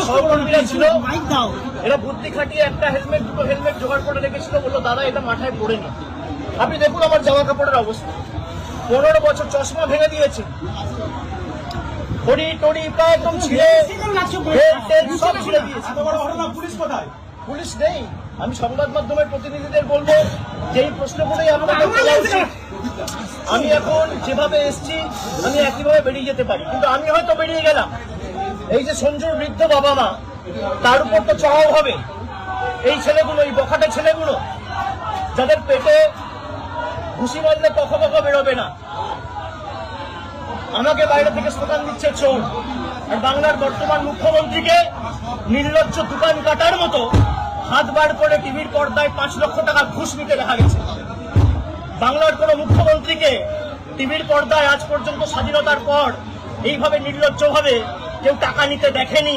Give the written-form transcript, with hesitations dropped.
সহকর্মীরা ছিল, এরা বুদ্ধি খাটিয়ে একটা হেলমেট দুটো হেলমেট জোগাড় করে রেখেছিল, বললো দাদা এটা মাথায় পড়ে নি। আপনি দেখুন আমার জামা কাপড়ের অবস্থা, 15 বছর চশমা ভেঙে দিয়েছে, ঘড়ি টড়ি প্রায় একদম ছিঁড়ে সব ছিঁড়ে দিয়েছে। পুলিশ নেই। আমি সংবাদ মাধ্যমের প্রতিনিধিদের বলবো যে এই প্রশ্নগুলোই আপনাদের তোলা উচিত। আমি এখন যেভাবে এসছি আমি একইভাবে বেরিয়ে যেতে পারি, কিন্তু আমি হয়তো বেরিয়ে গেলাম, এই যে সঞ্জুর বৃদ্ধ বাবা মা তার উপর তো চড়াও হবে। এই ছেলেগুলো, এই বখাটে ছেলেগুলো যাদের পেটে ঘুষি মারলে কখো বেরোবে না, আমাকে বাইরে থেকে স্লোগান দিচ্ছে চোর। আর বাংলার বর্তমান মুখ্যমন্ত্রীকে নির্লজ্জ দোকান কাটার মতো হাত বার করে টিভির পর্দায় 5 লক্ষ টাকা ঘুষ নিতে দেখা গেছে। বাংলার কোন মুখ্যমন্ত্রীকে টিভির পর্দায় আজ পর্যন্ত স্বাধীনতার পর এইভাবে নির্লজ্জভাবে কেউ টাকা নিতে দেখেনি।